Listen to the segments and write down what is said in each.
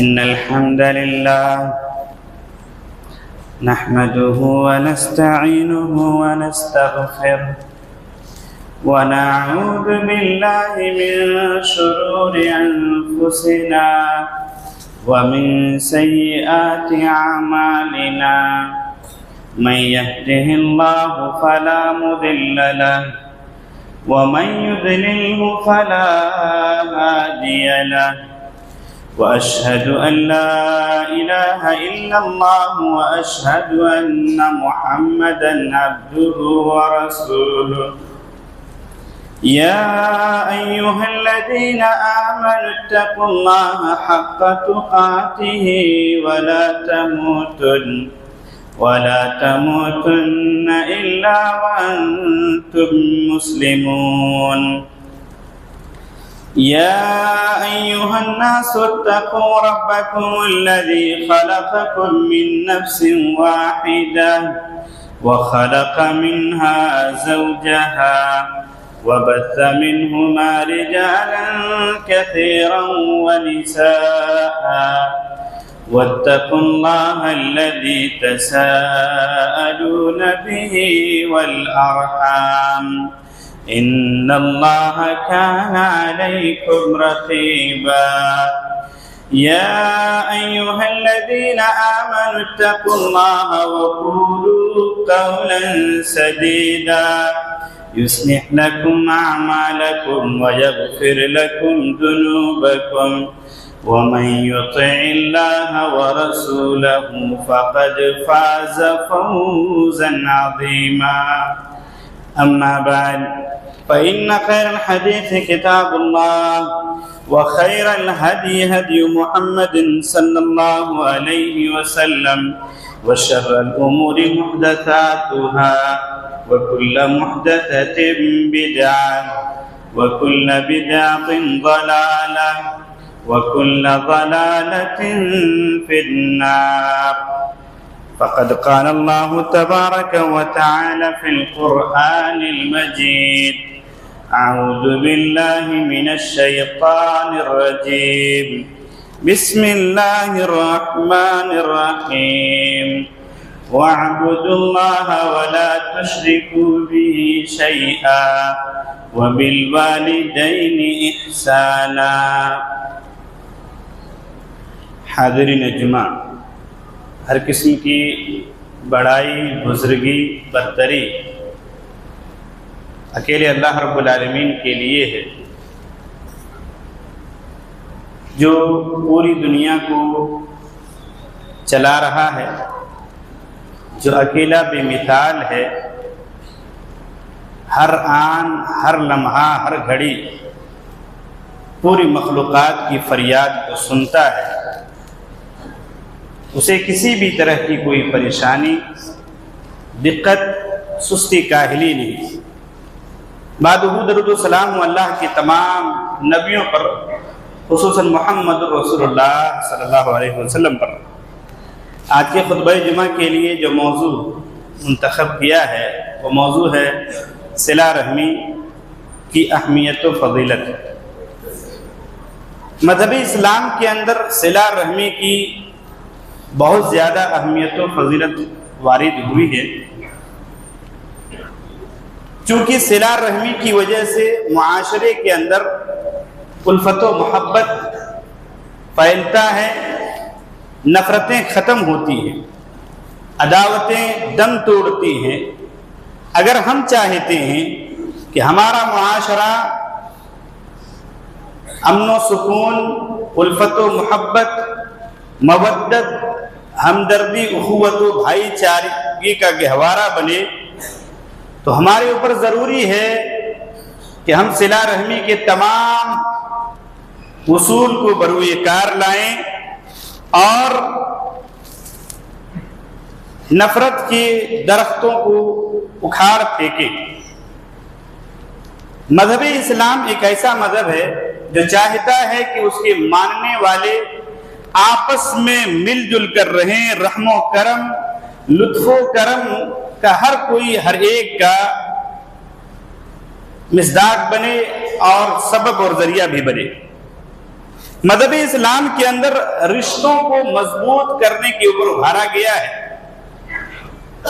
إن الحمد لله نحمده ونستعينه ونستغفره ونعوذ بالله من شرور أنفسنا ومن سيئات أعمالنا من يهده الله فلا مضل له ومن يضلله فلا هادي له وأشهد أن لا إله إلا الله وأشهد أن محمدا عبده ورسوله يا أيها الذين آمنوا اتقوا الله حق تقاته ولا تموتن إلا وأنتم مسلمون يا أيها الناس اتقوا ربكم الذي خلقكم من نفس واحدة وخلق منها زوجها وبث منهما رجالا كثيرا ونساء واتقوا الله الذي تساءلون به والأرحام إن الله كان عليكم رقيبا يا أيها الذين آمنوا اتقوا الله وقولوا قولا سديدا يصلح لكم أعمالكم ويغفر لكم ذنوبكم ومن يطع الله ورسوله فقد فاز فوزا عظيما أما بعد فإن خير الحديث كتاب الله وخير الهدي هدي محمد صلى الله عليه وسلم وشر الأمور محدثاتها وكل محدثة بدعة وكل بدعة ضلالة وكل ضلالة في النار فقد قال الله تبارك وتعالى في القرآن المجيد أعوذ بالله من الشيطان الرجيم بسم الله الرحمن الرحيم واعبدوا الله ولا تشركوا به شيئا وبالوالدين إحسانا حاضرین جمعہ، ہر قسم کی بڑائی، بزرگی، برتری اکیلے اللہ رب العالمین کے لیے ہے، جو پوری دنیا کو چلا رہا ہے، جو اکیلا بے مثال ہے، ہر آن، ہر لمحہ، ہر گھڑی پوری مخلوقات کی فریاد کو سنتا ہے، اسے کسی بھی طرح کی کوئی پریشانی، دقت، سستی، کاہلی نہیں۔ بعد درود و سلام اللہ کے تمام نبیوں پر، خصوصاً محمد رسول اللہ صلی اللہ علیہ وسلم پر۔ آج کے خطبہ جمعہ کے لیے جو موضوع منتخب کیا ہے وہ موضوع ہے صلہ رحمی کی اہمیت و فضیلت۔ مذہب اسلام کے اندر صلہ رحمی کی بہت زیادہ اہمیت و فضیلت وارد ہوئی ہے، چونکہ صلہ رحمی کی وجہ سے معاشرے کے اندر الفت و محبت پھیلتا ہے، نفرتیں ختم ہوتی ہیں، عداوتیں دم توڑتی ہیں۔ اگر ہم چاہتے ہیں کہ ہمارا معاشرہ امن و سکون، الفت و محبت، مودت، ہمدردی، اخوت و بھائی چارگی کا گہوارہ بنے، تو ہمارے اوپر ضروری ہے کہ ہم صلہ رحمی کے تمام اصول کو بروئے کار لائیں اور نفرت کے درختوں کو اکھاڑ پھینکیں۔ مذہب اسلام ایک ایسا مذہب ہے جو چاہتا ہے کہ اس کے ماننے والے آپس میں مل جل کر رہیں، رحم و کرم، لطف و کرم کا ہر کوئی ہر ایک کا مصداق بنے اور سبب اور ذریعہ بھی بنے۔ مذہب اسلام کے اندر رشتوں کو مضبوط کرنے کے اوپر ابھارا گیا ہے،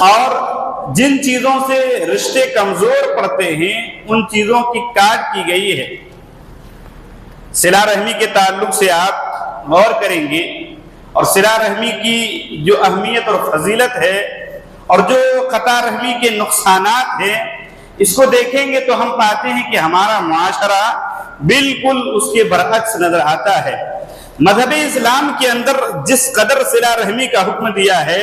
اور جن چیزوں سے رشتے کمزور پڑتے ہیں ان چیزوں کی کاٹ کی گئی ہے۔ صلہ رحمی کے تعلق سے آپ غور کریں گے اور صلہ رحمی کی جو اہمیت اور فضیلت ہے اور جو قطع رحمی کے نقصانات ہیں اس کو دیکھیں گے تو ہم پاتے ہیں کہ ہمارا معاشرہ بالکل اس کے برعکس نظر آتا ہے۔ مذہب اسلام کے اندر جس قدر صلہ رحمی کا حکم دیا ہے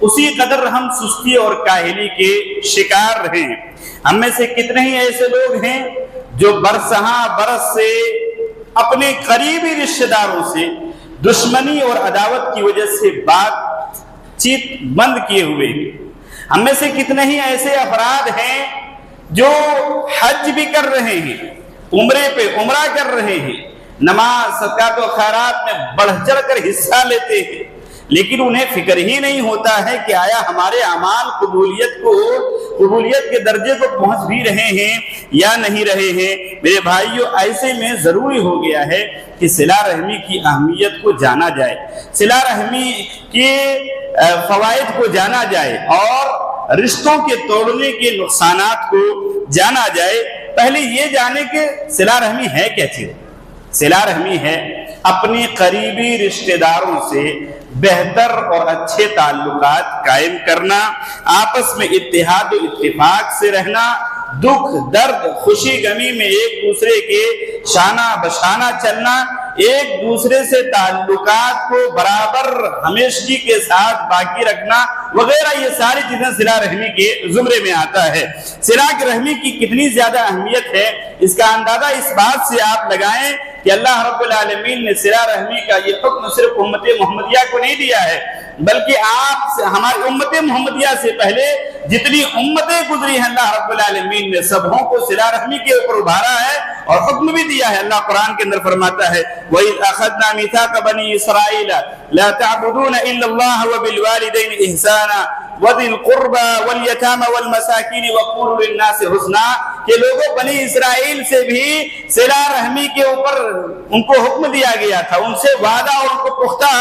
اسی قدر ہم سستی اور کاہلی کے شکار رہے ہیں۔ ہم میں سے کتنے ہی ایسے لوگ ہیں جو برسہاں برس سے اپنے قریبی رشتہ داروں سے دشمنی اور عداوت کی وجہ سے بات چیت بند کیے ہوئے ہیں۔ ہم میں سے کتنے ہی ایسے افراد ہیں جو حج بھی کر رہے ہیں، عمرے پہ عمرہ کر رہے ہیں، نماز صدقات و خیرات میں بڑھ چڑھ کر حصہ لیتے ہیں، لیکن انہیں فکر ہی نہیں ہوتا ہے کہ آیا ہمارے اعمال قبولیت کے درجے کو پہنچ بھی رہے ہیں یا نہیں رہے ہیں۔ میرے بھائیوں، ایسے میں ضروری ہو گیا ہے کہ صلہ رحمی کی اہمیت کو جانا جائے، صلہ رحمی کے فوائد کو جانا جائے اور رشتوں کے توڑنے کے نقصانات کو جانا جائے۔ پہلے یہ جانے کہ صلہ رحمی ہے کیا چیز؟ صلہ رحمی ہے اپنے قریبی رشتہ داروں سے بہتر اور اچھے تعلقات قائم کرنا، آپس میں اتحاد و اتفاق سے رہنا، دکھ درد خوشی غمی میں ایک دوسرے کے شانہ بشانہ چلنا، ایک دوسرے سے تعلقات کو برابر ہمیشگی کے ساتھ باقی رکھنا وغیرہ، یہ ساری چیزیں صلہ رحمی کے زمرے میں آتا ہے۔ صلہ رحمی کی کتنی زیادہ اہمیت ہے اس کا اندازہ اس بات سے آپ لگائیں کہ اللہ رب العالمین نے صلہ رحمی کا یہ حکم صرف امت محمدیہ کو نہیں دیا ہے، بلکہ آپ ہماری امت محمدیہ سے پہلے جتنی امتیں گزری ہیں اللہ رب العالمین نے سبوں کو صلہ رحمی کے اوپر ابھارا ہے اور حکم بھی دیا ہے۔ اللہ قرآن کے اندر فرماتا ہے وَإِذْ أَخَذْنَا مِيثَاقَ بَنِي إِسْرَائِيلَ لَا تَعْبُدُونَ إِلَّا اللَّهَ وَبِالْوَالِدَيْنِ إِحْسَانًا وَذِي الْقُرْبَى وَالْيَتَامَى وَالْمَسَاكِينِ وَقُولُوا لِلنَّاسِ حُسْنًا، کہ لوگوں بنی اسرائیل سے بھی صلہ رحمی کے اوپر ان کو حکم دیا گیا تھا، ان سے وعدہ اور ان کو پختہ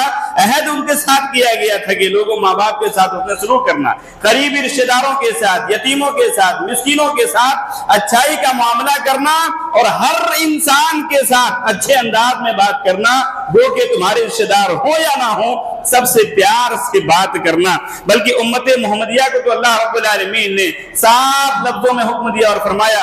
عہد ان کے ساتھ کیا گیا تھا کہ لوگوں ماں باپ کے ساتھ حسن سلوک کرنا، قریبی رشتہ داروں کے ساتھ، یتیموں کے ساتھ، مسکینوں کے ساتھ اچھائی کا معاملہ کرنا اور ہر انسان کے ساتھ اچھے انداز میں بات کرنا، وہ کہ تمہارے رشتہ دار ہو یا نہ ہو سب سے پیار سے بات کرنا۔ بلکہ امت محمدیہ کو تو اللہ رب العالمین نے صاف لفظوں میں حکم دیا اور فرمایا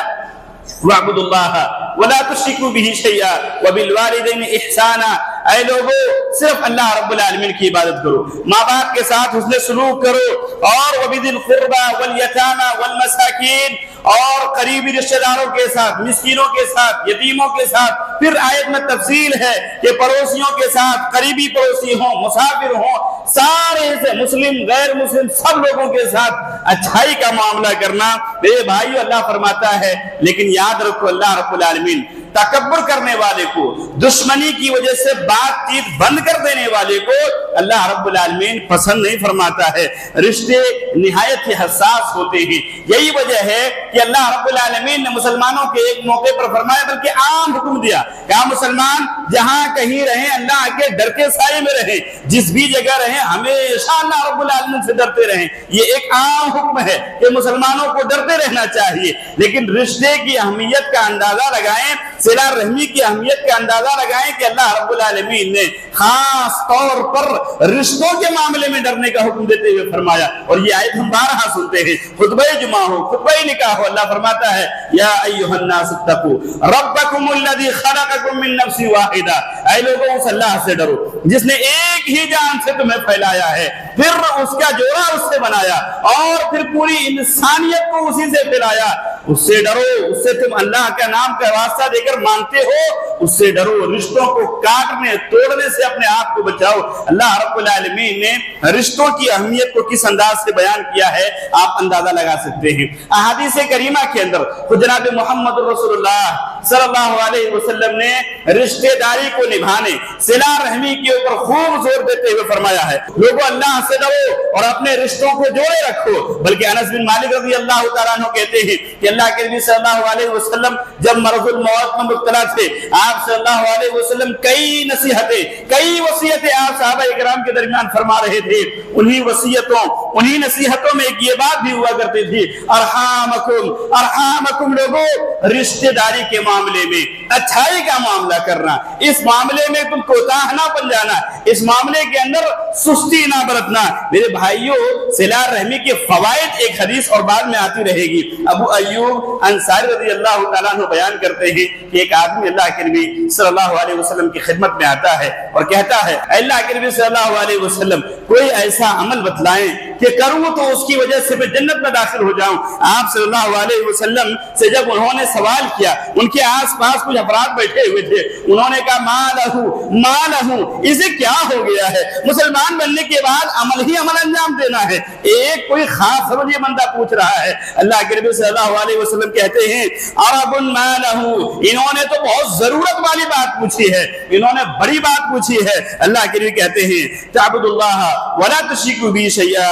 وَاعْبُدُوا اللَّهَ وَلَا تُشْرِكُوا بِهِ شَيْئًا وَبِالْوَالِدَيْنِ إِحْسَانًا، اے لوگو صرف اللہ رب العالمین کی عبادت کرو، ماں باپ کے ساتھ حسن سلوک کرو، اور وَبِذِي الْقُرْبَى وَالْيَتَامَى وَالْمَسَاكِينِ، اور قریبی رشتہ داروں کے ساتھ، مسکینوں کے ساتھ، یتیموں کے ساتھ۔ پھر آیت میں تفصیل ہے کہ پڑوسیوں کے ساتھ، قریبی پڑوسی ہوں، مسافر ہوں، سارے سے مسلم غیر مسلم سب لوگوں کے ساتھ اچھائی کا معاملہ کرنا۔ میرے بھائیو، اللہ فرماتا ہے لیکن یاد رکھو اللہ رب العالمین تکبر کرنے والے کو، دشمنی کی وجہ سے بات چیت بند کر دینے والے کو اللہ رب العالمین پسند نہیں فرماتا ہے۔ رشتے نہایت ہی حساس ہوتے ہیں، یہی وجہ ہے کہ اللہ رب العالمین نے مسلمانوں کے ایک موقع پر فرمایا، بلکہ عام حکم دیا کہ مسلمان جہاں کہیں رہیں اللہ کے ڈر کے سائے میں رہیں، جس بھی جگہ رہیں ہمیشہ اللہ رب العالمین سے ڈرتے رہیں۔ یہ ایک عام حکم ہے کہ مسلمانوں کو ڈرتے رہنا چاہیے، لیکن رشتے کی اہمیت کا اندازہ لگائیں، صلہ رحمی کی اہمیت کا اندازہ لگائیں کہ اللہ رب العالمین نے خاص طور پر رشتوں کے معاملے میں ڈرنے کا حکم دیتے ہوئے فرمایا، اور یہ آیت ہم بارہا سنتے ہیں، خطبہ جمعہ ہو، خطبہ نکاح ہو، اللہ فرماتا ہے یا ایھا الناس اتقوا ربکم الذی خلقکم من نفس واحدہ، اے لوگوں اس اللہ سے ڈرو جس نے ایک ہی جان سے تمہیں پھیلایا ہے، پھر اس کا جوڑا اس سے بنایا، اور پھر پوری انسانیت کو اسی سے پھیلایا۔ اس سے ڈرو، اس سے تم اللہ کا نام کا واسطہ دے کر مانتے ہو، اس سے ڈرو، رشتوں کو کاٹنے توڑنے سے اپنے آپ کو بچاؤ۔ اللہ رب العالمین نے رشتوں کی اہمیت کو کس انداز سے بیان کیا ہے آپ اندازہ لگا سکتے ہیں۔ احادیث کریمہ کے اندر جناب محمد رسول اللہ صلی اللہ علیہ وسلم نے رشتہ داری کو نبھانے، صلہ رحمی کے اوپر خوب زور دیتے ہوئے فرمایا ہے لوگوں اللہ سے ڈرو اور اپنے رشتوں کو جوڑے رکھو۔ بلکہ انس بن مالک رضی اللہ تعالیٰ عنہ کہتے ہیں کہ اللہ کے نبی صلی اللہ علیہ وسلم جب مرض الموت میں مبتلا تھے، آپ صلی اللہ علیہ وسلم کئی نصیحتیں، کئی وصیتیں آپ صحابہ اکرام کے درمیان فرما رہے تھے۔ انہی وصیتوں، انہی نصیحتوں میں ایک یہ بات بھی ہوا کرتی تھی، ارحامکم ارحامکم، لوگوں رشتہ داری کے معاملے میں اچھائی کا معاملہ کرنا، اس معاملے میں تم کوتاہ نہ بن جانا، اس معاملے کے اندر سستی نہ برتنا۔ میرے بھائیوں، صلہ رحمی کے فوائد ایک حدیث اور بعد میں آتی رہے گی۔ ابو ایوب انصاری رضی اللہ تعالیٰ عنہ بیان کرتے ہیں کہ ایک آدمی اللہ کے نبی صلی اللہ علیہ وسلم کی خدمت میں آتا ہے اور کہتا ہے اللہ کے نبی صلی اللہ علیہ وسلم کوئی ایسا عمل بتلائیں کہ کروں تو اس کی وجہ سے میں جنت میں داخل ہو جاؤں۔ آپ صلی اللہ علیہ وسلم سے جب انہوں نے سوال کیا، ان کے آس پاس کچھ افراد بیٹھے ہوئے تھے، انہوں نے کہا مالہو اسے کیا ہو گیا ہے؟ مسلمان بننے کے بعد عمل ہی عمل انجام دینا ہے، ایک کوئی خاص سمجھ یہ بندہ پوچھ رہا ہے۔ اللہ کے نبی صلی اللہ علیہ وسلم کہتے ہیں عرب مالہو، انہوں نے تو بہت ضرورت والی بات پوچھی ہے، انہوں نے بڑی بات پوچھی ہے۔ اللہ کے نبی کہتے ہیں تعبد اللہ ولا تشرکوا بہ شیئا،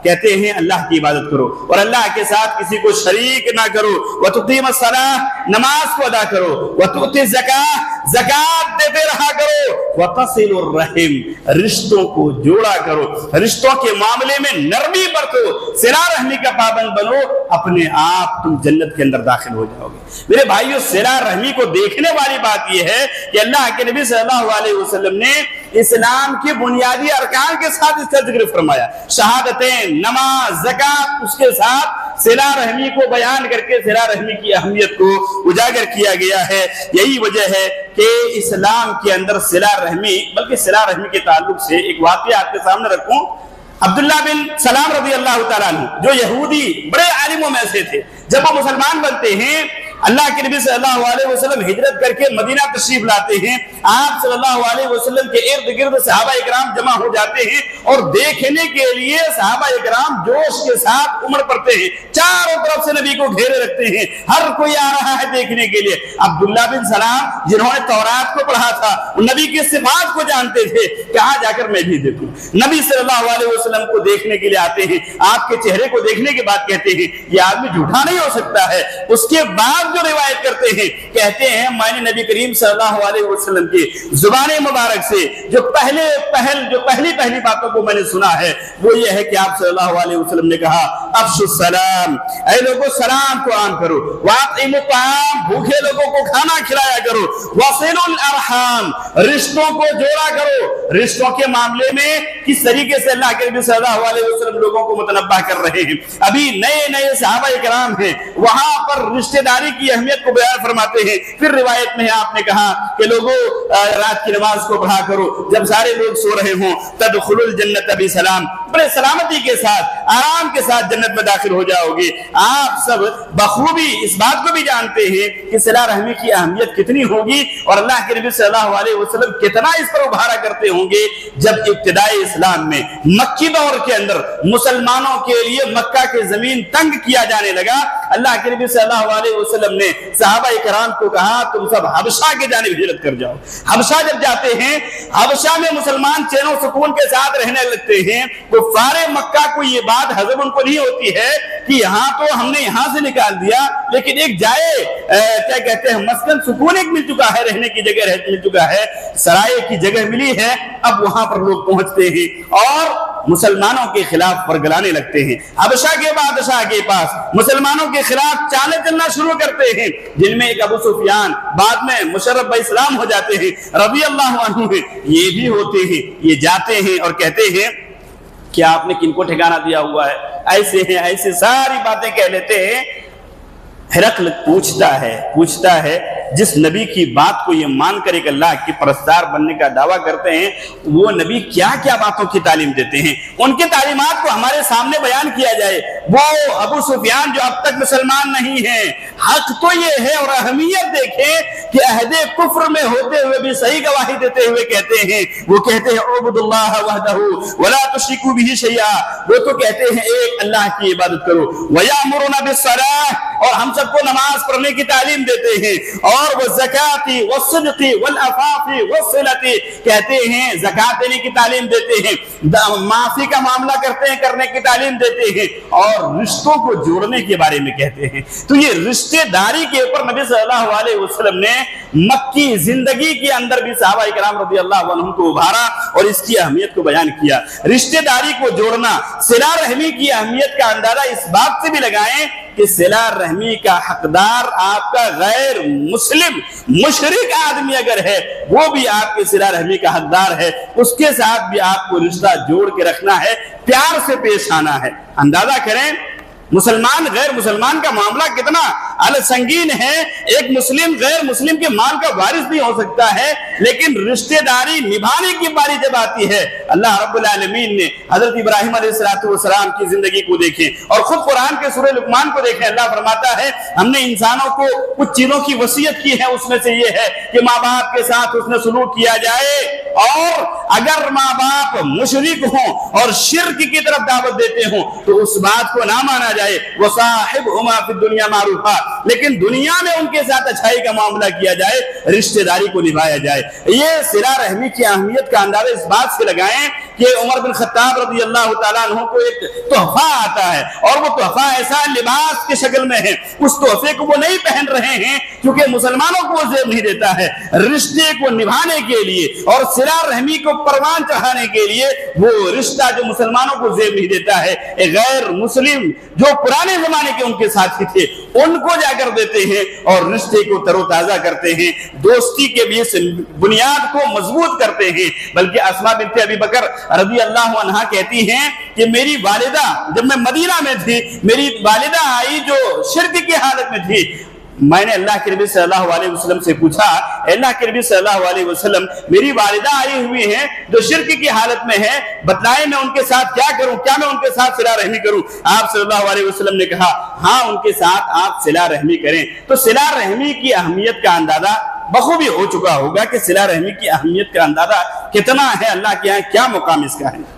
کہتے ہیں اللہ کی عبادت کرو اور اللہ کے ساتھ کسی کو شریک نہ کرو، وتقیم الصلاۃ، نماز کو ادا کرو، وتؤتی الزکاۃ، زکات دیتے رہا کرو، وتصل الرحم، رشتوں کو جوڑا کرو، رشتوں کے معاملے میں نرمی برتو، صلہ رحمی کا پابند بنو، اپنے آپ تم جنت کے اندر داخل ہو جاؤ گے۔ میرے بھائیو، صلہ رحمی کو دیکھنے والی بات یہ ہے کہ اللہ کے نبی صلی اللہ علیہ وسلم نے اسلام کے بنیادی ارکان کے ساتھ اس کا ذکر فرمایا، شہادتیں، نماز، زکات، اس کے ساتھ صلہ رحمی کو بیان کر کے صلہ رحمی کی اہمیت کو اجاگر کیا گیا ہے۔ یہی وجہ ہے کہ اسلام کے اندر صلہ رحمی، بلکہ صلہ رحمی کے تعلق سے ایک واقعہ آپ کے سامنے رکھوں۔ عبداللہ بن سلام رضی اللہ تعالیٰ عنہ جو یہودی بڑے عالموں میں سے تھے، جب وہ مسلمان بنتے ہیں اللہ کے نبی صلی اللہ علیہ وسلم ہجرت کر کے مدینہ تشریف لاتے ہیں، آپ صلی اللہ علیہ وسلم کے ارد گرد صحابہ اکرام جمع ہو جاتے ہیں اور دیکھنے کے لیے صحابہ اکرام جوش کے ساتھ عمر پڑتے ہیں، چاروں طرف سے نبی کو گھیرے رکھتے ہیں، ہر کوئی آ رہا ہے دیکھنے کے لیے۔ عبداللہ بن سلام جنہوں نے تورات کو پڑھا تھا، نبی کی صفات کو جانتے تھے، کہاں جا کر میں بھی دیکھوں۔ نبی صلی اللہ علیہ وسلم کو دیکھنے کے لیے آتے ہیں، آپ کے چہرے کو دیکھنے کے بعد کہتے ہیں یہ آدمی جھوٹا نہیں ہو سکتا ہے۔ اس کے بعد جو روایت کرتے ہیں، کہتے ہیں میں نے نبی کریم صلی اللہ علیہ وسلم کی زبان مبارک سے جو پہلی باتوں کو میں نے سنا ہے وہ یہ ہے کہ آپ صلی اللہ علیہ وسلم نے کہا افشوا السلام، اے لوگوں سلام کو عام کرو، واطعموا الطعام، بھوکے لوگوں کو کھانا کھلایا کرو، وصلوا الارحام، رشتوں کو جوڑا کرو۔ رشتوں کے معاملے میں کس طریقے سے اللہ کے نبی صلی اللہ علیہ وسلم لوگوں کو متنبہ کر رہے ہیں۔ ابھی نئے صحابہ کرام ہیں، وہاں پر رشتہ داری کی اہمیت کو بیان فرماتے ہیں۔ پھر روایت میں آپ نے کہا کہ لوگوں رات کی نماز کو پڑھا کرو، جب سارے لوگ سو رہے ہوں تدخلوا الجنت بسلام، بڑے سلامتی کے ساتھ، آرام کے ساتھ جنت میں داخل ہو جاؤ گے۔ آپ سب بخوبی اس بات کو بھی جانتے ہیں کہ صلہ رحمی کی اہمیت کتنی ہوگی اور اللہ کے نبی صلی اللہ علیہ وسلم کتنا اس پر ابھارا کرتے ہوں گے۔ جب ابتدائی اسلام میں مکی دور کے اندر مسلمانوں کے لیے مکہ کی زمین تنگ کیا جانے لگا، اللہ کے نبی صلی اللہ علیہ وسلم نے صحابہ کرام کو کہا تم سب حبشہ کے جانب ہجرت کر جاؤ۔ حبشہ جب جاتے ہیں، حبشہ میں مسلمان چین و سکون کے ساتھ رہنے لگتے ہیں، کفار مکہ کو یہ بات ہضم ان کو نہیں ہوتی ہے کہ یہاں تو ہم نے یہاں سے نکال دیا، لیکن ایک جائے کیا کہتے ہیں مسکن سکون ایک مل چکا ہے، رہنے کی جگہ مل چکا ہے، سرائے کی جگہ ملی ہے، اب وہاں پر لوگ پہنچتے ہیں اور مسلمانوں کے خلاف ورگلانے لگتے ہیں۔ حبشہ کے بادشاہ کے پاس مسلمانوں کے خلاف چالیں چلنا شروع کرتے ہیں، جن میں ایک ابو سفیان بعد میں مشرف باسلام ہو جاتے ہیں رضی اللہ عنہ، یہ بھی ہوتے ہیں، یہ جاتے ہیں اور کہتے ہیں کہ آپ نے کن کو ٹھکانہ دیا ہوا ہے، ایسے ہیں ایسے ساری باتیں کہہ لیتے ہیں۔ ہرقل پوچھتا ہے جس نبی کی بات کو یہ مان کر ایک اللہ کی پرستار بننے کا دعویٰ کرتے ہیں، وہ نبی کیا کیا باتوں کی تعلیم دیتے ہیں، ان کی تعلیمات کو ہمارے سامنے بیان کیا جائے۔ وہ ابو سفیان جو اب تک مسلمان نہیں ہیں، حق تو یہ ہے اور اہمیت دیکھیں کہ عہد کفر میں ہوتے ہوئے بھی صحیح گواہی دیتے ہوئے کہتے ہیں، وہ کہتے ہیں اعبدوا اللہ وحدہ ولا تشرکوا بہ شیئا، وہ تو کہتے ہیں ایک اللہ کی عبادت کرو، ویأمرون بالصلاۃ، اور ہم سب کو نماز پڑھنے کی تعلیم دیتے ہیں، اور اور وہ زکاتی والصدقی والعفافی والصلتی، کہتے ہیں زکات دینے کی تعلیم دیتے ہیں، معافی کا معاملہ کرنے کی تعلیم دیتے ہیں، اور رشتوں کو جوڑنے کے بارے میں کہتے ہیں۔ تو یہ رشتہ داری کے اوپر نبی صلی اللہ علیہ وسلم نے مکی زندگی کے اندر بھی صحابہ کرام رضی اللہ عنہم کو ابھارا اور اس کی اہمیت کو بیان کیا۔ رشتہ داری کو جوڑنا، صلہ رحمی کی اہمیت کا اندازہ اس بات سے بھی لگائیں کہ صلہ رحمی کا حقدار آپ کا غیر مسلم مشرک آدمی اگر ہے، وہ بھی آپ کے صلہ رحمی کا حقدار ہے، اس کے ساتھ بھی آپ کو رشتہ جوڑ کے رکھنا ہے، پیار سے پیش آنا ہے۔ اندازہ کریں مسلمان غیر مسلمان کا معاملہ کتنا سنگین ہے۔ ایک مسلم غیر مسلم کے مال کا وارث بھی ہو سکتا ہے، لیکن رشتہ داری نبھانے کی باری جب آتی ہے، اللہ رب العالمین نے حضرت ابراہیم علیہ السلام کی زندگی کو دیکھیں اور خود قرآن کے سورہ لقمان کو دیکھیں۔ اللہ فرماتا ہے ہم نے انسانوں کو کچھ چیزوں کی وصیت کی ہے، اس میں سے یہ ہے کہ ماں باپ کے ساتھ حسن سلوک کیا جائے، اور اگر ماں باپ مشرک ہوں اور شرک کی طرف دعوت دیتے ہوں تو اس بات کو نہ مانا جائے، وَصَاحِبْهُمَا فِي الدُّنْيَا مَعْرُوفًا، لیکن دنیا میں ان کے ساتھ اچھائی کا معاملہ کیا جائے، رشتہ داری کو نبھایا جائے۔ یہ صلہ رحمی کی اہمیت کا اندازہ اس بات سے لگائیں کہ عمر بن خطاب رضی اللہ تعالیٰ عنہ کو ایک تحفہ آتا ہے، اور وہ تحفہ ایسا لباس کے شکل میں ہے، اس تحفے کو وہ نہیں پہن رہے ہیں کیونکہ مسلمانوں کو وہ زیب نہیں دیتا ہے، رشتے کو نبھانے کے لیے اور صلہ رحمی کو پروان چڑھانے کے لیے وہ رشتہ جو مسلمانوں کو زیب نہیں دیتا ہے، ایک غیر مسلم جو پرانے زمانے کے ان کے ساتھی تھے ان کو جا کر دیتے ہیں اور رشتے کو تر و تازہ کرتے ہیں، دوستی کے بھی بنیاد کو مضبوط کرتے ہیں۔ بلکہ اسماء بنت ابی بکر رضی اللہ عنہا کہتی ہیں کہ میری والدہ جب میں مدینہ میں تھی، میری والدہ آئی جو شرک کی حالت میں تھی، میں نے اللہ کے نبی صلی اللہ علیہ وسلم سے پوچھا، اللہ کے نبی صلی اللہ علیہ وسلم میری والدہ آئی ہوئی ہیں جو شرک کی حالت میں ہے، بتلائیں میں ان کے ساتھ کیا کروں، کیا میں ان کے ساتھ صلہ رحمی کروں؟ آپ صلی اللہ علیہ وسلم نے کہا ہاں ان کے ساتھ آپ صلہ رحمی کریں۔ تو صلہ رحمی کی اہمیت کا اندازہ بخوبی ہو چکا ہوگا کہ صلہ رحمی کی اہمیت کا اندازہ کتنا ہے، اللہ کے یہاں کیا مقام اس کا ہے۔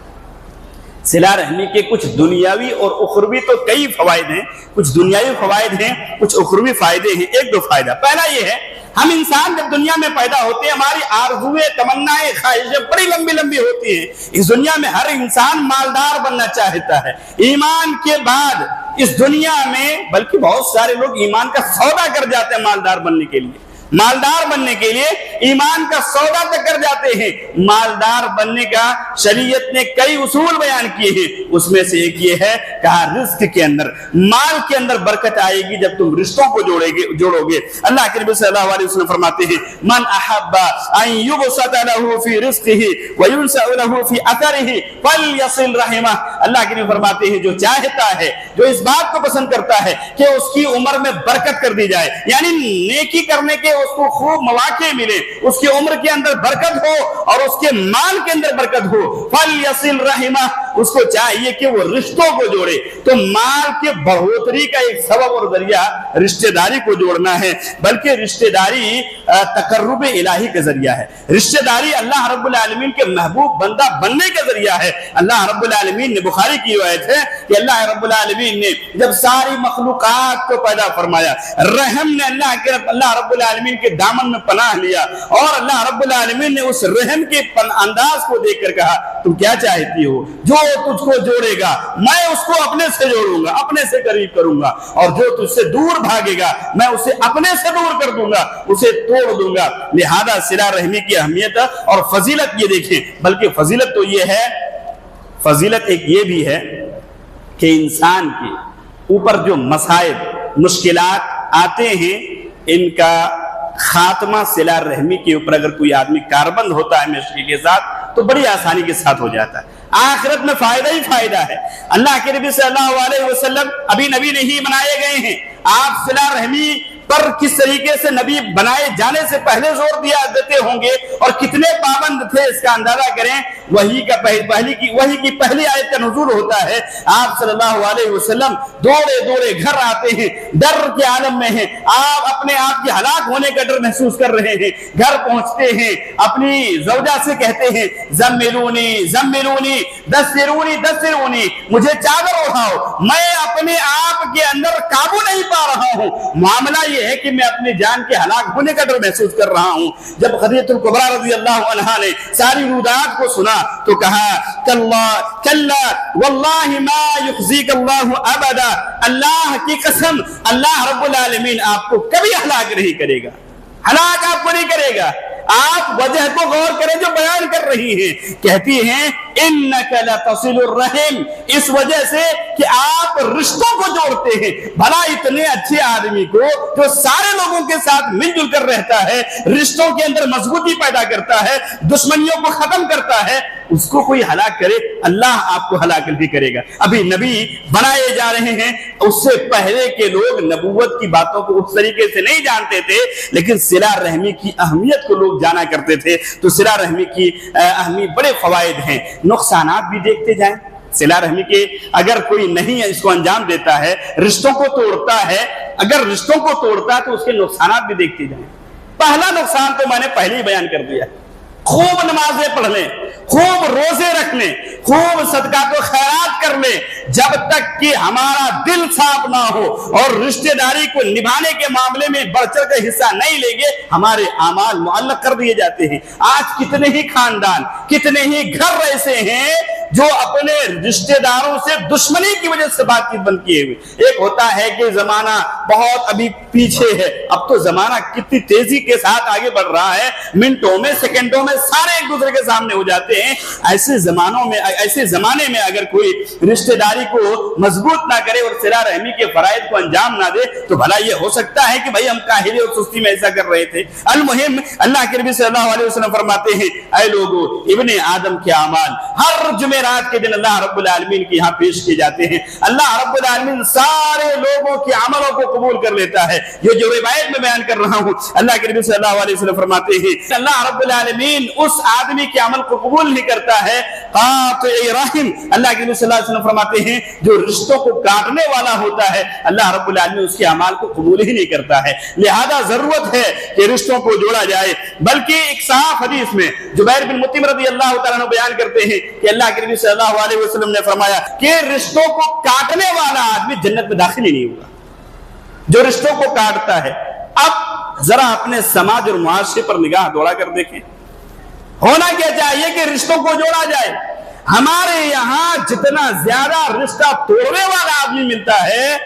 صلہ رحمی کے کچھ دنیاوی اور اخروی تو کئی فوائد ہیں، کچھ دنیاوی فوائد ہیں، کچھ اخروی فائدے ہیں۔ ایک دو فائدہ، پہلا یہ ہے ہم انسان جب دنیا میں پیدا ہوتے ہیں ہماری آرزویں، تمنائیں، خواہشیں بڑی لمبی لمبی ہوتی ہیں۔ اس دنیا میں ہر انسان مالدار بننا چاہتا ہے، ایمان کے بعد اس دنیا میں بلکہ بہت سارے لوگ ایمان کا سودا کر جاتے ہیں مالدار بننے کے لیے، مالدار بننے کے لیے ایمان کا سودا تک کر جاتے ہیں۔ مالدار بننے کا شریعت نے کئی اصول بیان کیے ہیں، اس میں سے ایک یہ ہے کہا رزق کے اندر، مال کے اندر برکت آئے گی جب تم رشتوں کو جوڑو گے۔ اللہ کے نبی صلی اللہ علیہ وسلم فرماتے ہیں من احب ان يبسط له في رزقه وينسأ له في اثره فليصل رحمه، اللہ کے نبی فرماتے ہیں جو چاہتا ہے، جو اس بات کو پسند کرتا ہے کہ اس کی عمر میں برکت کر دی جائے، یعنی نیکی کرنے کے اس کو خوب مواقع ملے، اس کی عمر کے اندر برکت ہو اور اس کے مال کے اندر برکت ہو، فَلْيَصِلْ رَحِمَهُ، اس کو چاہیے کہ وہ رشتوں کو جوڑے۔ تو مال کے بڑھوتری کا ایک سبب اور ذریعہ رشتہ داری کو جوڑنا ہے، بلکہ رشتہ داری تقرب الہی کا ذریعہ ہے، رشتہ داری اللہ رب العالمین کے محبوب بندہ بننے کا ذریعہ ہے۔ اللہ رب العالمین نے، بخاری کی روایت ہے کہ اللہ رب العالمین نے جب ساری مخلوقات کو پیدا فرمایا، رحم نے اللہ رب العالمین کے دامن میں پناہ لیا، اور اللہ رب العالمین نے اس رحم کے انداز کو دیکھ کر کہا تم کیا چاہتی ہو؟ جو تجھ کو جوڑے گا میں اس کو اپنے سے جوڑوں گا، اپنے سے قریب کروں گا، اور جو تجھ سے دور بھاگے گا میں اسے اپنے سے دور کر دوں گا، اسے توڑ دوں گا۔ لہذا صلہ رحمی کی اہمیت اور فضیلت یہ دیکھیں، بلکہ فضیلت تو یہ ہے، فضیلت ایک یہ بھی ہے کہ انسان کے اوپر جو مصائب مشکلات آتے ہیں ان کا خاتمہ صلہ رحمی کے اوپر اگر کوئی آدمی کاربند ہوتا ہے معاشرے کے ساتھ تو بڑی آسانی کے ساتھ ہو جاتا ہے، آخرت میں فائدہ ہی فائدہ ہے۔ اللہ کے نبی صلی اللہ علیہ وسلم ابھی نبی نہیں بنائے گئے ہیں، آپ صلہ رحمی پر کس طریقے سے نبی بنائے جانے سے پہلے زور دیتے ہوں گے اور کتنے پابند تھے اس کا اندازہ کریں۔ وحی کی پہلی آیت کا نزول ہوتا ہے، آپ صلی اللہ علیہ وسلم دوڑے گھر آتے ہیں، ڈر کے عالم میں ہیں، آپ اپنے آپ کے ہلاک ہونے کا ڈر محسوس کر رہے ہیں، گھر پہنچتے ہیں، اپنی زوجہ سے کہتے ہیں زملونی زملونی دثرونی دثرونی، مجھے چادر اڑاؤ، میں اپنے آپ کے اندر قابو نہیں پا رہا ہوں۔ معاملہ یہ ہے کہ میں اپنی جان کے ہلاک ہونے کا ڈر محسوس کر رہا ہوں۔ جب خدیجہ الکبریٰ رضی اللہ عنہا نے ساری رودات کو سنا تو کہا کلا واللہ ما یخزیک اللہ ابدا، اللہ کی قسم اللہ رب العالمین آپ کو کبھی ہلاک نہیں کرے گا، ہلاک آپ کو نہیں کرے گا۔ آپ وجہ کو غور کریں جو بیان کر رہی ہیں، کہتی ہیں انک لتصل الرحم، اس وجہ سے کہ آپ رشتوں کو جوڑتے ہیں۔ بھلا اتنے اچھے آدمی کو جو سارے لوگوں کے ساتھ مل جل کر رہتا ہے، رشتوں کے اندر مضبوطی پیدا کرتا ہے، دشمنیوں کو ختم کرتا ہے، اس کو کوئی ہلاک کرے، اللہ آپ کو ہلاک نہیں کرے گا۔ ابھی نبی بنائے جا رہے ہیں، اس سے پہلے کے لوگ نبوت کی باتوں کو اس طریقے سے نہیں جانتے تھے، لیکن صلہ رحمی کی اہمیت کو لوگ جانا کرتے تھے۔ تو صلہ رحمی کی اہمیت بڑے فوائد ہیں، نقصانات بھی دیکھتے جائیں۔ صلہ رحمی کے اگر کوئی نہیں ہے اس کو انجام دیتا ہے، رشتوں کو توڑتا ہے، اگر رشتوں کو توڑتا ہے تو اس کے نقصانات بھی دیکھتے جائیں۔ پہلا نقصان تو میں نے پہلے ہی بیان کر دیا، خوب نمازیں پڑھ لیں، خوب روزے رکھ لیں، خوب صدقات و خیرات کر لیں، جب تک کہ ہمارا دل صاف نہ ہو اور رشتہ داری کو نبھانے کے معاملے میں بڑھ چڑھ کر حصہ نہیں لیں گے، ہمارے اعمال معلق کر دیے جاتے ہیں۔ آج کتنے ہی خاندان، کتنے ہی گھر ایسے ہیں جو اپنے رشتہ داروں سے دشمنی کی وجہ سے بات چیت بند کیے ہوئے۔ ایک ہوتا ہے کہ زمانہ بہت ابھی پیچھے ہے، اب تو زمانہ کتنی تیزی کے ساتھ آگے بڑھ رہا ہے، منٹوں میں سیکنڈوں میں سارے ایک دوسرے کے سامنے ہو جاتے ہیں۔ ایسے زمانے میں اگر کوئی رشتہ داری کو مضبوط نہ کرے اور صلہ رحمی کے فرائض کو انجام نہ دے تو بھلا یہ ہو سکتا ہے کہ بھائی ہم کاہلی اور سستی میں ایسا کر رہے تھے۔ المہم اللہ کے نبی صلی اللہ علیہ وسلم فرماتے ہیں، اے لوگو، ابن آدم کے اعمال ہر جمعرات کے دن اللہ رب العالمین کے یہاں پیش کیے جاتے ہیں۔ اللہ رب العالمین سارے لوگوں کے عملوں کو قبول کر لیتا ہے۔ یہ جو روایت میں بیان کر رہا ہوں، اللہ کے نبی صلی اللہ علیہ وسلم فرماتے ہیں اللہ رب العالمین اس آدمی کے عمل کو قبول نہیں کرتا ہے قاطع رحم، اللہ کے نبی صلی اللہ علیہ وسلم فرماتے ہیں جو رشتوں کو کاٹنے والا ہوتا ہے اللہ رب العالمین اس کے اعمال کو قبول ہی نہیں کرتا ہے۔ لہذا ضرورت ہے کہ رشتوں کو جوڑا جائے۔ بلکہ ایک صاف حدیث میں جبیر بن مطعم رضی اللہ تعالیٰ عنہ بیان کرتے ہیں کہ اللہ کے نبی صلی اللہ علیہ وسلم نے فرمایا کہ رشتوں کو کاٹنے والا آدمی جنت میں داخل ہی نہیں ہوگا، جو رشتوں کو کاٹتا ہے۔ اب ذرا اپنے سماج اور معاشرے پر نگاہ دوڑا کر دیکھیں، ہونا کیا چاہیے کہ رشتوں کو جوڑا جائے۔ ہمارے یہاں جتنا زیادہ رشتہ توڑنے والا آدمی ملتا ہے،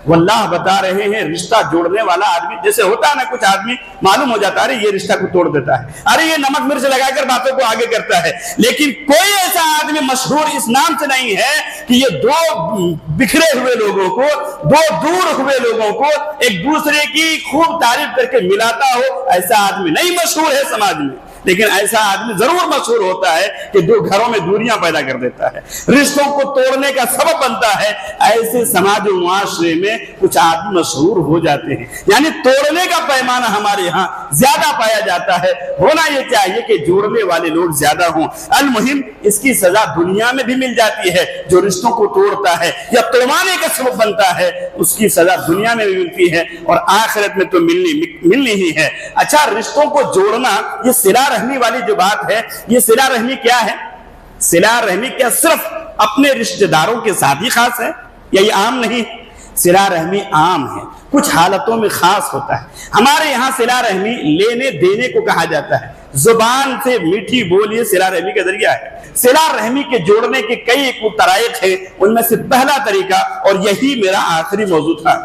واللہ بتا رہے ہیں رشتہ جوڑنے والا آدمی جیسے ہوتا ہے نا، کچھ آدمی معلوم ہو جاتا ہے ارے یہ رشتہ کو توڑ دیتا ہے، ارے یہ نمک مرچ لگا کر باتوں کو آگے کرتا ہے، لیکن کوئی ایسا آدمی مشہور اس نام سے نہیں ہے کہ یہ دو بکھرے ہوئے لوگوں کو، دو دور ہوئے لوگوں کو ایک دوسرے کی خوب تعریف کر کے ملاتا ہو۔ ایسا آدمی نہیں مشہور ہے سماج میں، لیکن ایسا آدمی ضرور مشہور ہوتا ہے کہ دو گھروں میں دوریاں پیدا کر دیتا ہے، رشتوں کو توڑنے کا سبب بنتا ہے۔ ایسے سماج و معاشرے میں کچھ آدمی مشہور ہو جاتے ہیں، یعنی توڑنے کا پیمانہ ہمارے یہاں زیادہ پایا جاتا ہے۔ ہونا یہ چاہیے کہ جوڑنے والے لوگ زیادہ ہوں۔ المہم اس کی سزا دنیا میں بھی مل جاتی ہے، جو رشتوں کو توڑتا ہے یا توڑوانے کا سبب بنتا ہے اس کی سزا دنیا میں بھی ملتی ہے اور آخرت میں تو ملنی ہی ہے۔ اچھا، رشتوں کو جوڑنا، یہ صلہ رحمی والی جو بات ہے، یہ صلہ رحمی کیا ہے؟ صلہ رحمی کیا صرف اپنے رشتہ داروں کے ساتھ ہی خاص ہے یا یہ عام نہیں؟ صلہ رحمی عام ہے، کچھ حالتوں میں خاص ہوتا ہے۔ ہمارے یہاں صلہ رحمی لینے دینے کو کہا جاتا ہے، زبان سے میٹھی بول یہ صلہ رحمی کا ذریعہ ہے۔ صلہ رحمی کے جوڑنے کے کئی طرائق ہیں، ان میں سے پہلا طریقہ، اور یہی میرا آخری موضوع تھا،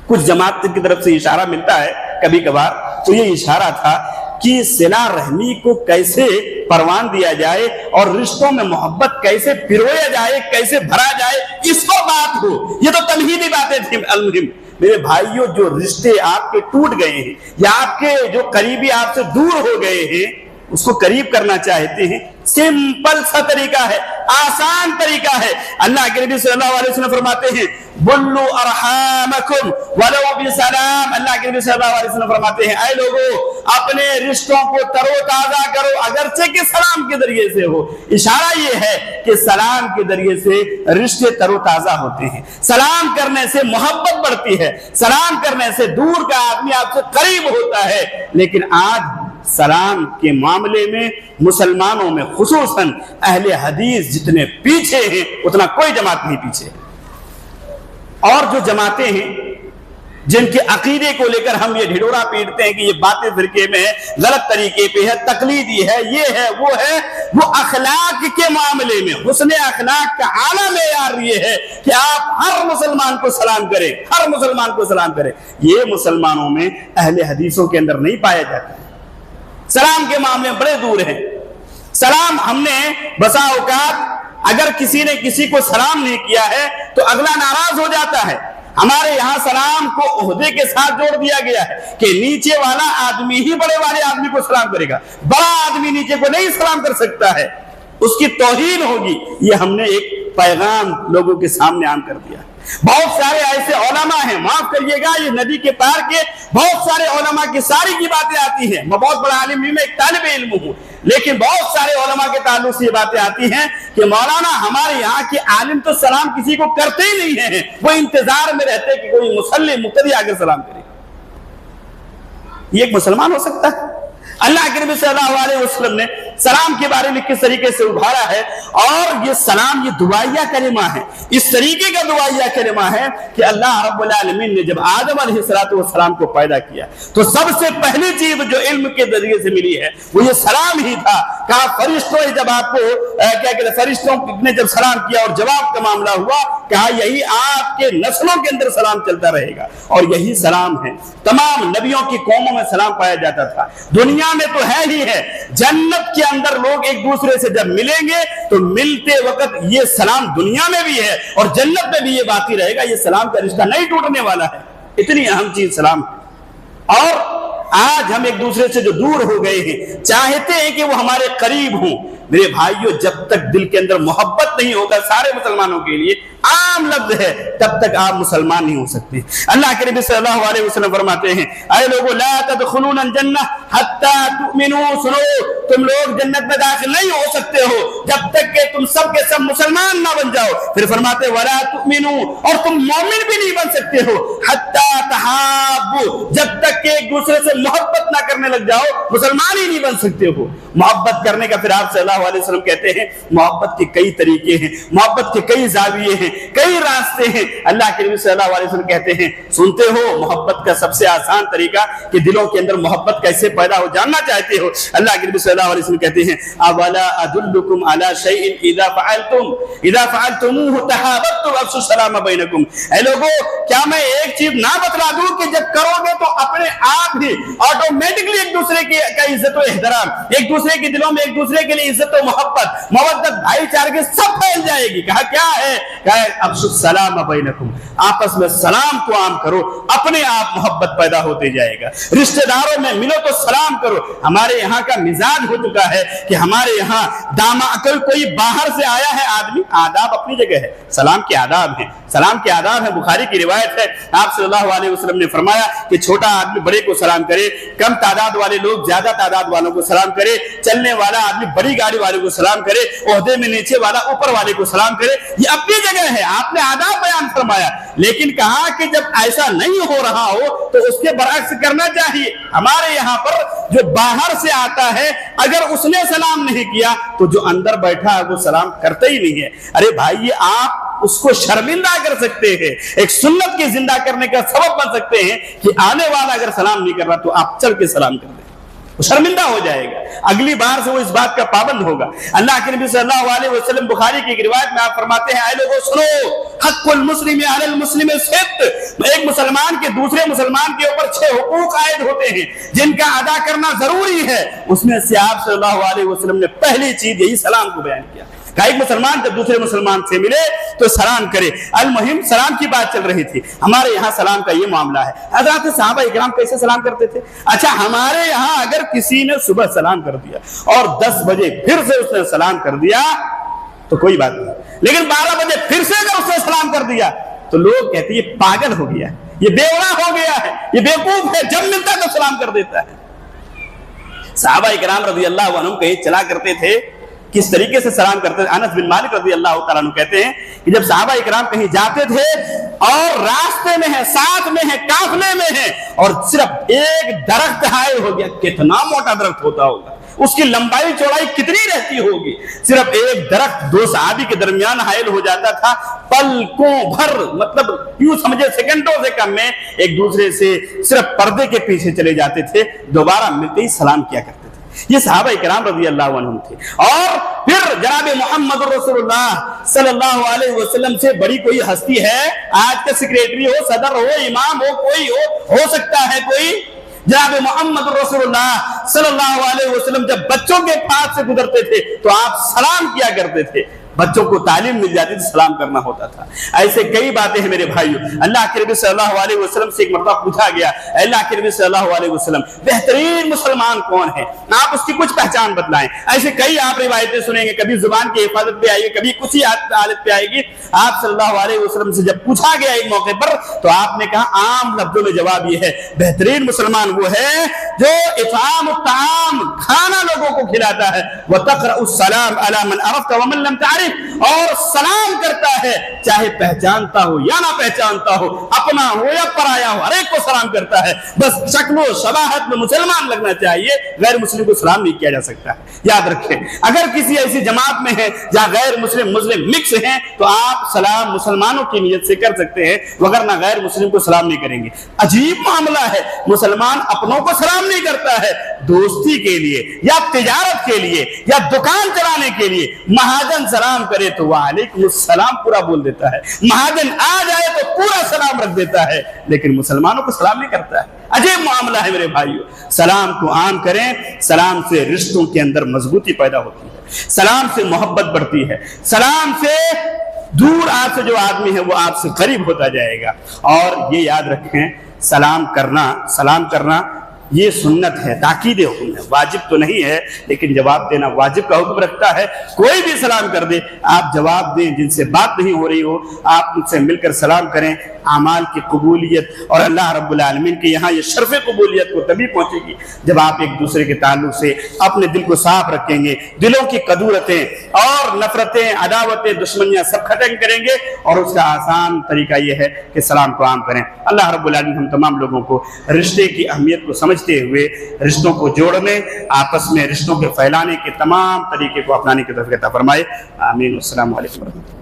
کچھ جماعت کی طرف سے اشارہ ملتا ہے کبھی کبھار، تو یہ اشارہ تھا کہ صلہ رحمی کو کیسے پروان دیا جائے اور رشتوں میں محبت کیسے پرویا جائے، کیسے بھرا جائے، اس پر بات ہو۔ یہ تو تمہیدی باتیں تھیں۔ المہم میرے بھائیوں، جو رشتے آپ کے ٹوٹ گئے ہیں یا آپ کے جو قریبی آپ سے دور ہو گئے ہیں اس کو قریب کرنا چاہتے ہیں، سمپل سا طریقہ ہے، آسان طریقہ ہے۔ اللہ کے نبی صلی اللہ علیہ وسلم فرماتے ہیں بلو ارحامکم ولو بسلام، اللہ کے نبی صلی اللہ علیہ وسلم فرماتے ہیں اے لوگو اپنے رشتوں کو تر و تازہ کرو، اگرچہ کہ سلام کے ذریعے سے ہو۔ اشارہ یہ ہے کہ سلام کے ذریعے سے رشتے تر و تازہ ہوتے ہیں، سلام کرنے سے محبت بڑھتی ہے، سلام کرنے سے دور کا آدمی آپ سے قریب ہوتا ہے۔ لیکن آج سلام کے معاملے میں مسلمانوں میں خصوصاً اہل حدیث جتنے پیچھے ہیں اتنا کوئی جماعت نہیں پیچھے، اور جو جماعتیں ہیں جن کے عقیدے کو لے کر ہم یہ ڈھڈورا پیٹتے ہیں کہ یہ باتیں فرقے میں ہے، غلط طریقے پہ ہے، تقلیدی ہے، یہ ہے وہ اخلاق کے معاملے میں حسن اخلاق کا اعلیٰ معیار یہ ہے کہ آپ ہر مسلمان کو سلام کریں، ہر مسلمان کو سلام کریں۔ یہ مسلمانوں میں اہل حدیثوں کے اندر نہیں پایا جاتا، سلام کے معاملے میں بڑے دور ہیں۔ سلام ہم نے بسا اوقات اگر کسی نے کسی کو سلام نہیں کیا ہے تو اگلا ناراض ہو جاتا ہے۔ ہمارے یہاں سلام کو عہدے کے ساتھ جوڑ دیا گیا ہے کہ نیچے والا آدمی ہی بڑے والے آدمی کو سلام کرے گا، بڑا آدمی نیچے کو نہیں سلام کر سکتا ہے، اس کی توہین ہوگی۔ یہ ہم نے ایک پیغام لوگوں کے سامنے عام کر دیا۔ بہت سارے ایسے علماء ہیں، معاف کریے گا، یہ ندی کے پار کے بہت سارے علماء کی ساری کی باتیں آتی ہیں۔ میں بہت بڑا عالم نہیں، میں ایک طالب علم ہوں، لیکن بہت سارے علماء کے تعلق سے یہ باتیں آتی ہیں کہ مولانا ہمارے یہاں کے عالم تو سلام کسی کو کرتے ہی نہیں ہیں، وہ انتظار میں رہتے کہ کوئی مصلی مقتدی آ کر سلام کرے۔ یہ ایک مسلمان ہو سکتا ہے؟ اللہ کے نبی صلی اللہ علیہ وسلم نے سلام کے بارے میں کس طریقے سے ابھارا ہے، اور یہ سلام یہ دعائیہ کلمہ ہے، اس طریقے کا دعائیہ کلمہ ہے کہ اللہ رب العالمین نے جب آدم علیہ السلام کو پیدا کیا تو سب سے پہلی چیز جو علم کے ذریعے سے ملی ہے وہ یہ سلام ہی تھا۔ کہا فرشتوں نے جب آپ کو کیا کہتے ہیں، فرشتوں نے جب سلام کیا اور جواب کا معاملہ ہوا، کہا یہی آپ کے نسلوں کے اندر سلام چلتا رہے گا، اور یہی سلام ہے۔ تمام نبیوں کی قوموں میں سلام پایا جاتا تھا، دنیا میں تو ہے ہی ہے، جنت کے اندر لوگ ایک دوسرے سے جب ملیں گے تو ملتے وقت یہ سلام دنیا میں بھی ہے اور جنت میں بھی یہ باقی رہے گا، یہ سلام کا رشتہ نہیں ٹوٹنے والا ہے۔ اتنی اہم چیز سلام ہے۔ اور آج ہم ایک دوسرے سے جو دور ہو گئے ہیں چاہتے ہیں کہ وہ ہمارے قریب ہوں۔ میرے بھائیوں، جب تک دل کے اندر محبت نہیں ہوگا سارے مسلمانوں کے لیے، عام لفظ ہے، تب تک آپ مسلمان نہیں ہو سکتے۔ اللہ کے نبی صلی اللہ علیہ وسلم فرماتے ہیں، اے لوگو لا تدخلون الجنہ حتی تؤمنوا، سنو تم لوگ جنت میں داخل نہیں ہو سکتے ہو جب تک کہ تم سب کے سب مسلمان نہ بن جاؤ۔ پھر فرماتے ولا تؤمنوا، اور تم مومن بھی نہیں بن سکتے ہو حتی تحابوا، جب تک کہ ایک دوسرے سے محبت نہ کرنے لگ جاؤ، مسلمان ہی نہیں بن سکتے ہو۔ محبت کرنے کا پھر آپ صلی اللہ علیہ وسلم کہتے ہیں محبت کے کئی طریقے ہیں، محبت کے کئی زاویے ہیں، کئی راستے ہیں۔ اللہ کے نبی صلی اللہ علیہ وسلم کہتے ہیں سنتے ہو محبت کا سب سے آسان طریقہ کہ دلوں کے اندر محبت کیسے پیدا ہو جاننا چاہتے ہو؟ اللہ کے نبی صلی اللہ علیہ وسلم کہتے ہیں اولا ادلکم علی شیء اذا فعلتموه تحاببتم افشوا السلام بینکم، اے لوگو کیا میں ایک چیز نہ بتلا دوں کہ جب کرو گے تو اپنے آپ ہی آٹومیٹکلی ایک دوسرے کی عزت و احترام، ایک دوسرے کے دلوں میں ایک دوسرے کے لیے عزت و محبت، مودت، بھائی چارگی سب پھیل جائے گی۔ کہا کیا ہے؟ کہا افشوا السلام بینکم، آپس میں سلام کو عام کرو، اپنے آپ محبت پیدا ہوتے جائے گا۔ رشتہ داروں میں ملو تو سلام کرو۔ ہمارے یہاں کا مزاج ہو چکا ہے کہ ہمارے یہاں کوئی باہر سے آیا ہے آدمی، آداب اپنی جگہ ہے، سلام کے آداب ہیں، سلام کے آداب ہیں۔ بخاری کی روایت ہے آپ صلی اللہ علیہ وسلم نے فرمایا کہ چھوٹا آدمی بڑے کو سلام کرے، کم تعداد والے لوگ زیادہ تعداد والوں کو سلام کرے، چلنے والا آدمی بڑی گاڑی والے کو سلام کرے، عہدے میں نیچے والا اوپر والے کو سلام کرے۔ یہ اپنی جگہ ہے، آپ نے آداب بیان فرمایا، لیکن کہا کہ جب ایسا نہیں ہو رہا ہو تو اس کے برعکس کرنا چاہیے۔ ہمارے یہاں پر جو باہر سے آتا ہے اگر اس نے سلام نہیں کیا تو جو اندر بیٹھا ہے وہ سلام کرتا ہی نہیں ہے۔ ارے بھائی آپ اس کو شرمندہ کر سکتے ہیں، ایک سنت کی زندہ کرنے کا سبب بن سکتے ہیں کہ آنے والا اگر سلام نہیں کر رہا تو آپ چل کے سلام کر دیں، وہ شرمندہ ہو جائے گا، اگلی بار سے وہ اس بات کا پابند ہوگا۔ اللہ کے نبی صلی اللہ علیہ وسلم بخاری کی ایک روایت میں آپ فرماتے ہیں اے لوگوں سنو حق المسلم علی المسلم ست، ایک مسلمان کے دوسرے مسلمان کے اوپر 6 حقوق عائد ہوتے ہیں جن کا ادا کرنا ضروری ہے۔ اس میں سے آپ صلی اللہ علیہ وسلم نے پہلی چیز یہی سلام کو بیان کیا کہ ایک مسلمان جب دوسرے مسلمان سے ملے تو سلام کرے۔ المہم سلام کی بات چل رہی تھی، ہمارے یہاں سلام کا یہ معاملہ ہے۔ حضرات صحابہ اکرام کیسے سلام کرتے تھے؟ اچھا ہمارے یہاں اگر کسی نے صبح سلام کر دیا اور 10 بجے پھر سے اس نے سلام کر دیا تو کوئی بات نہیں، لیکن 12 بجے پھر سے اگر اس نے سلام کر دیا تو لوگ کہتے ہیں یہ پاگل ہو گیا ہے، یہ بیوڑا ہو گیا ہے، یہ بیوقوف ہے، جب ملتا ہے تو سلام کر دیتا ہے۔ صحابہ اکرام رضی اللہ عنہم کہیں چلا کرتے تھے، کس طریقے سے سلام کرتے تھے؟ انس بن مالک رضی اللہ تعالیٰ عنہ کہتے ہیں کہ جب صحابہ اکرام کہیں جاتے تھے اور راستے میں ہیں، ساتھ میں ہیں، قافلے میں ہیں، اور صرف ایک درخت حائل ہو گیا، کتنا موٹا درخت ہوتا ہوگا، اس کی لمبائی چوڑائی کتنی رہتی ہوگی؟ صرف ایک درخت دو صحابی کے درمیان حائل ہو جاتا تھا، پلکوں بھر، مطلب یوں سمجھے سیکنڈوں سے کم میں ایک دوسرے سے صرف پردے کے پیچھے چلے جاتے تھے، دوبارہ ملتے ہی سلام کیا کرتے تھے۔ یہ صحابہ کرام رضی اللہ عنہم تھے۔ اور پھر جناب محمد رسول اللہ صلی اللہ علیہ وسلم سے بڑی کوئی ہستی ہے؟ آج کا سیکریٹری ہو، صدر ہو، امام ہو، کوئی ہو سکتا ہے کوئی؟ جناب محمد رسول اللہ صلی اللہ علیہ وسلم جب بچوں کے پاس سے گزرتے تھے تو آپ سلام کیا کرتے تھے، بچوں کو تعلیم مل جاتی تھی، سلام کرنا ہوتا تھا۔ ایسے کئی باتیں ہیں میرے بھائیو۔ اللہ کے نبی صلی اللہ علیہ وسلم سے ایک مرتبہ پوچھا گیا، اللہ کے نبی صلی اللہ علیہ وسلم بہترین مسلمان کون ہے؟ آپ اس کی کچھ پہچان بتلائیں۔ ایسے کئی آپ روایتیں سنیں گے، کبھی زبان کی حفاظت پہ آئے گی، کبھی کچھ حالت پہ آئے گی۔ آپ صلی اللہ علیہ وسلم سے جب پوچھا گیا ایک موقع پر تو آپ نے کہا، عام لفظوں میں جواب یہ ہے، بہترین مسلمان وہ ہے جو اطعام الطعام، کھانا لوگوں کو کھلاتا ہے، وتقرأ السلام علی من عرفت ومن لم تعرف، اور سلام کرتا ہے چاہے پہچانتا ہو یا نہ پہچانتا ہو، اپنا ہو یا پرایا ہو، ہر ایک کو سلام کرتا ہے۔ بس شکل و شباہت میں مسلمان لگنا چاہیے، غیر مسلم کو سلام نہیں کیا جا سکتا ہے۔ یاد رکھیں، اگر کسی ایسی جماعت میں ہے جہاں غیر مسلم مکس ہیں تو آپ سلام مسلمانوں کی نیت سے کر سکتے ہیں، وگرنہ غیر مسلم کو سلام نہیں کریں گے۔ عجیب معاملہ ہے، مسلمان اپنوں کو سلام نہیں کرتا ہے، دوستی کے لیے یا تجارت کے لیے یا دکان چلانے کے لیے مہاجن سلام کرے تو وعلیکم السلام پورا بول دیتا ہے، مہاجن آ جائے تو پورا سلام رکھ دیتا ہے، لیکن مسلمانوں کو سلام نہیں کرتا ہے۔ عجیب معاملہ ہے میرے بھائیو۔ سلام کو عام کریں، سلام سے رشتوں کے اندر مضبوطی پیدا ہوتی ہے، سلام سے محبت بڑھتی ہے، سلام سے دور آپ سے جو آدمی ہے وہ آپ سے قریب ہوتا جائے گا۔ اور یہ یاد رکھیں، سلام کرنا یہ سنت ہے، تاکید حکم ہے، واجب تو نہیں ہے، لیکن جواب دینا واجب کا حکم رکھتا ہے۔ کوئی بھی سلام کر دے، آپ جواب دیں، جن سے بات نہیں ہو رہی ہو آپ ان سے مل کر سلام کریں۔ اعمال کی قبولیت اور اللہ رب العالمین کے یہاں یہ شرف قبولیت کو تبھی پہنچے گی جب آپ ایک دوسرے کے تعلق سے اپنے دل کو صاف رکھیں گے، دلوں کی کدورتیں اور نفرتیں، عداوتیں، دشمنیاں سب ختم کریں گے، اور اس کا آسان طریقہ یہ ہے کہ سلام کو عام کریں۔ اللہ رب العالمین ہم تمام لوگوں کو رشتے کی اہمیت کو سمجھتے ہوئے رشتوں کو جوڑنے، آپس میں رشتوں کے پھیلانے کے تمام طریقے کو اپنانے کی توفیق عطا فرمائے۔ آمین۔ السلام علیکم ورحمۃ اللہ۔